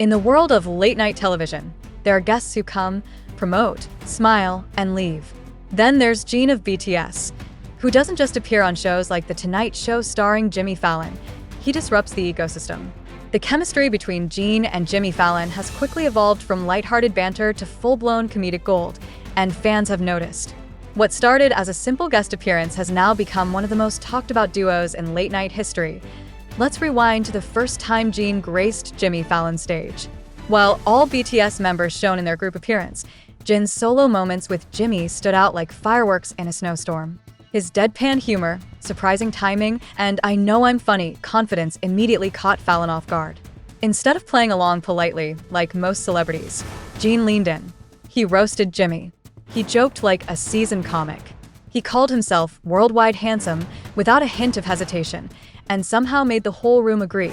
In the world of late-night television, there are guests who come, promote, smile, and leave. Then there's Jin of BTS, who doesn't just appear on shows like The Tonight Show starring Jimmy Fallon. He disrupts the ecosystem. The chemistry between Jin and Jimmy Fallon has quickly evolved from lighthearted banter to full-blown comedic gold, and fans have noticed. What started as a simple guest appearance has now become one of the most talked-about duos in late-night history. Let's rewind to the first time Jin graced Jimmy Fallon's stage. While all BTS members shone in their group appearance, Jin's solo moments with Jimmy stood out like fireworks in a snowstorm. His deadpan humor, surprising timing, and "I know I'm funny" confidence immediately caught Fallon off guard. Instead of playing along politely, like most celebrities, Jin leaned in. He roasted Jimmy. He joked like a seasoned comic. He called himself worldwide handsome without a hint of hesitation, and somehow made the whole room agree.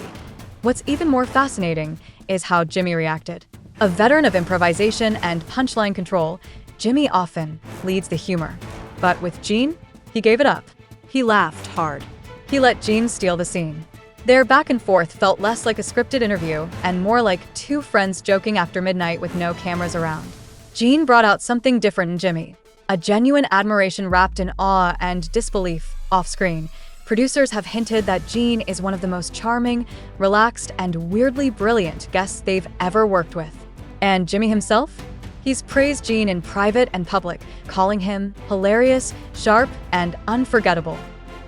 What's even more fascinating is how Jimmy reacted. A veteran of improvisation and punchline control, Jimmy often leads the humor. But with Jin, he gave it up. He laughed hard. He let Jin steal the scene. Their back and forth felt less like a scripted interview and more like two friends joking after midnight with no cameras around. Jin brought out something different in Jimmy, a genuine admiration wrapped in awe and disbelief off-screen. Producers have hinted that Jin is one of the most charming, relaxed, and weirdly brilliant guests they've ever worked with. And Jimmy himself? He's praised Jin in private and public, calling him hilarious, sharp, and unforgettable.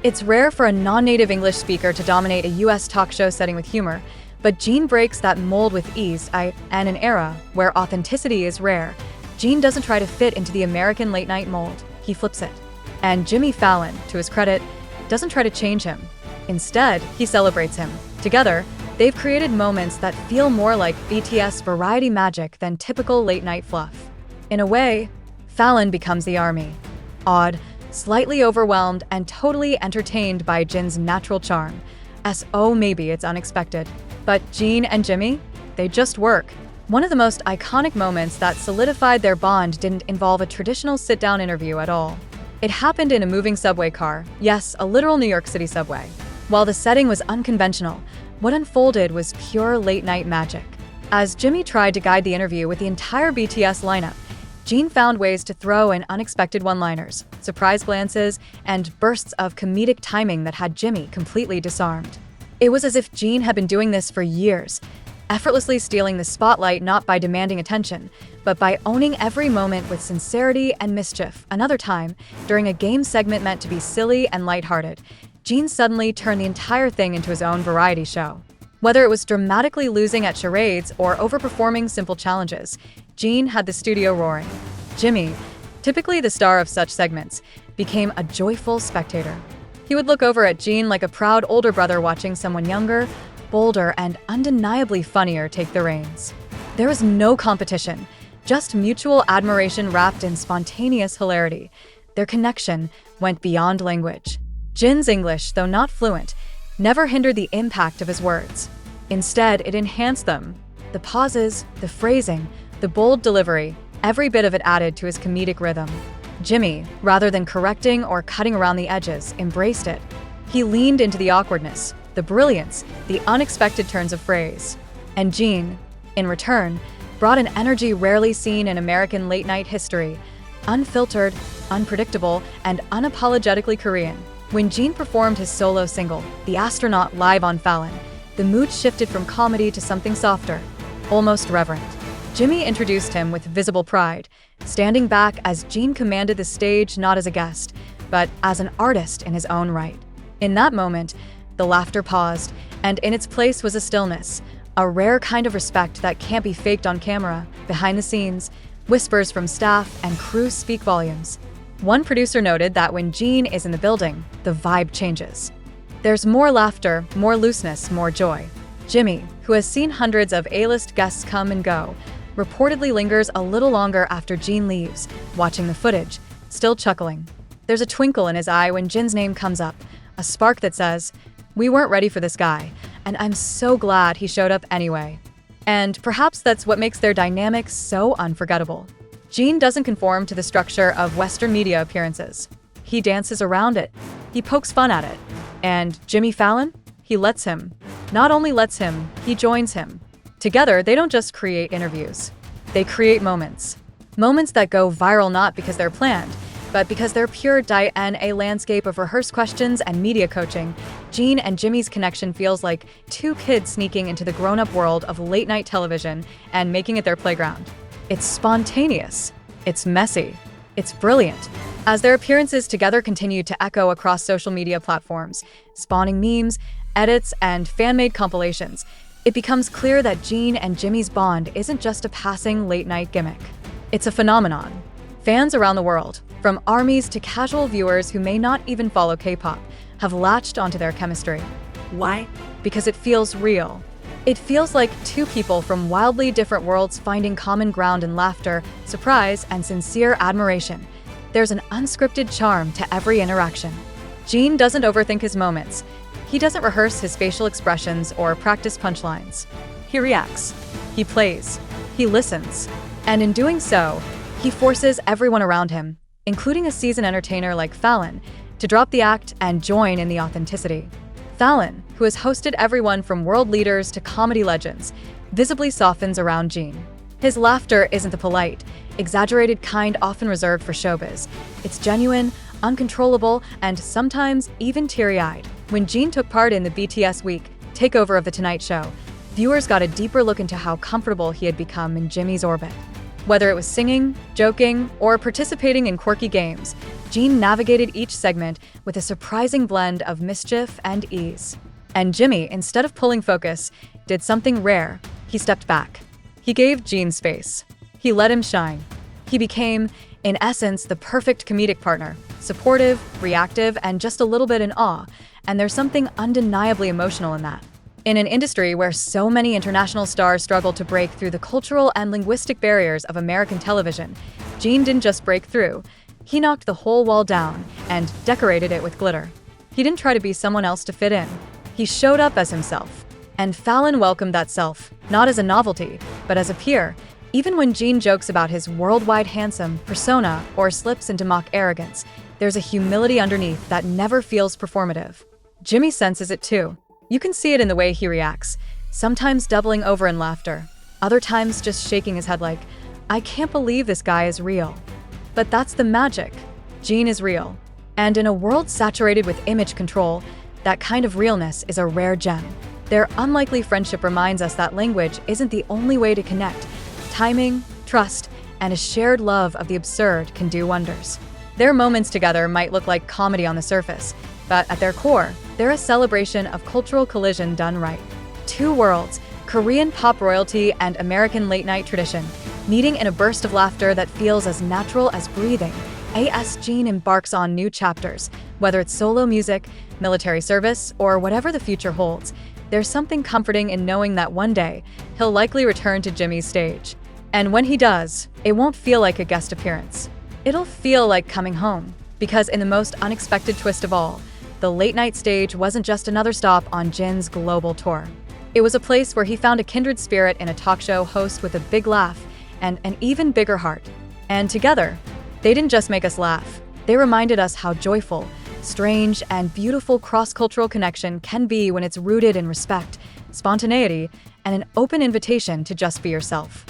It's rare for a non-native English speaker to dominate a US talk show setting with humor, but Jin breaks that mold with ease. In an era where authenticity is rare, Jin doesn't try to fit into the American late-night mold, he flips it. And Jimmy Fallon, to his credit, doesn't try to change him. Instead, he celebrates him. Together, they've created moments that feel more like BTS variety magic than typical late-night fluff. In a way, Fallon becomes the army. Awed, slightly overwhelmed, and totally entertained by Jin's natural charm. Maybe it's unexpected. But Jin and Jimmy? They just work. One of the most iconic moments that solidified their bond didn't involve a traditional sit-down interview at all. It happened in a moving subway car, yes, a literal New York City subway. While the setting was unconventional, what unfolded was pure late-night magic. As Jimmy tried to guide the interview with the entire BTS lineup, Jin found ways to throw in unexpected one-liners, surprise glances, and bursts of comedic timing that had Jimmy completely disarmed. It was as if Jin had been doing this for years, effortlessly stealing the spotlight not by demanding attention, but by owning every moment with sincerity and mischief. Another time, during a game segment meant to be silly and lighthearted, Jin suddenly turned the entire thing into his own variety show. Whether it was dramatically losing at charades or overperforming simple challenges, Jin had the studio roaring. Jimmy, typically the star of such segments, became a joyful spectator. He would look over at Jin like a proud older brother watching someone younger, bolder, and undeniably funnier take the reins. There was no competition, just mutual admiration wrapped in spontaneous hilarity. Their connection went beyond language. Jin's English, though not fluent, never hindered the impact of his words. Instead, it enhanced them. The pauses, the phrasing, the bold delivery, every bit of it added to his comedic rhythm. Jimmy, rather than correcting or cutting around the edges, embraced it. He leaned into the awkwardness, the brilliance, the unexpected turns of phrase. And Jin, in return, brought an energy rarely seen in American late-night history, unfiltered, unpredictable, and unapologetically Korean. When Jin performed his solo single, The Astronaut, live on Fallon, the mood shifted from comedy to something softer, almost reverent. Jimmy introduced him with visible pride, standing back as Jin commanded the stage not as a guest, but as an artist in his own right. In that moment, the laughter paused, and in its place was a stillness, a rare kind of respect that can't be faked on camera. Behind the scenes, whispers from staff and crew speak volumes. One producer noted that when Jin is in the building, the vibe changes. There's more laughter, more looseness, more joy. Jimmy, who has seen hundreds of A-list guests come and go, reportedly lingers a little longer after Jin leaves, watching the footage, still chuckling. There's a twinkle in his eye when Jin's name comes up, a spark that says, "We weren't ready for this guy, and I'm so glad he showed up anyway." And perhaps that's what makes their dynamic so unforgettable. Jin doesn't conform to the structure of Western media appearances. He dances around it. He pokes fun at it. And Jimmy Fallon? He lets him. Not only lets him, he joins him. Together, they don't just create interviews. They create moments. Moments that go viral not because they're planned, but because they're pure delight and a landscape of rehearsed questions and media coaching. Jin and Jimmy's connection feels like two kids sneaking into the grown-up world of late-night television and making it their playground. It's spontaneous. It's messy. It's brilliant. As their appearances together continue to echo across social media platforms, spawning memes, edits, and fan-made compilations, it becomes clear that Jin and Jimmy's bond isn't just a passing late-night gimmick. It's a phenomenon. Fans around the world, from armies to casual viewers who may not even follow K-pop, have latched onto their chemistry. Why? Because it feels real. It feels like two people from wildly different worlds finding common ground in laughter, surprise, and sincere admiration. There's an unscripted charm to every interaction. Jin doesn't overthink his moments. He doesn't rehearse his facial expressions or practice punchlines. He reacts. He plays. He listens. And in doing so, he forces everyone around him, including a seasoned entertainer like Fallon, to drop the act and join in the authenticity. Fallon, who has hosted everyone from world leaders to comedy legends, visibly softens around Jin. His laughter isn't the polite, exaggerated kind often reserved for showbiz. It's genuine, uncontrollable, and sometimes even teary-eyed. When Jin took part in the BTS week takeover of The Tonight Show, viewers got a deeper look into how comfortable he had become in Jimmy's orbit. Whether it was singing, joking, or participating in quirky games, Jin navigated each segment with a surprising blend of mischief and ease. And Jimmy, instead of pulling focus, did something rare. He stepped back. He gave Jin space. He let him shine. He became, in essence, the perfect comedic partner, supportive, reactive, and just a little bit in awe, and there's something undeniably emotional in that. In an industry where so many international stars struggle to break through the cultural and linguistic barriers of American television, Jin didn't just break through. He knocked the whole wall down and decorated it with glitter. He didn't try to be someone else to fit in. He showed up as himself. And Fallon welcomed that self, not as a novelty, but as a peer. Even when Jin jokes about his worldwide handsome persona or slips into mock arrogance, there's a humility underneath that never feels performative. Jimmy senses it too. You can see it in the way he reacts, sometimes doubling over in laughter, other times just shaking his head like, I can't believe this guy is real. But that's the magic. Jin is real. And in a world saturated with image control, that kind of realness is a rare gem. Their unlikely friendship reminds us that language isn't the only way to connect. Timing, trust, and a shared love of the absurd can do wonders. Their moments together might look like comedy on the surface, but at their core, they're a celebration of cultural collision done right. Two worlds, Korean pop royalty and American late-night tradition, meeting in a burst of laughter that feels as natural as breathing. As Jin embarks on new chapters, whether it's solo music, military service, or whatever the future holds, there's something comforting in knowing that one day, he'll likely return to Jimmy's stage. And when he does, it won't feel like a guest appearance. It'll feel like coming home, because in the most unexpected twist of all, the late-night stage wasn't just another stop on Jin's global tour. It was a place where he found a kindred spirit in a talk show host with a big laugh and an even bigger heart. And together, they didn't just make us laugh. They reminded us how joyful, strange, and beautiful cross-cultural connection can be when it's rooted in respect, spontaneity, and an open invitation to just be yourself.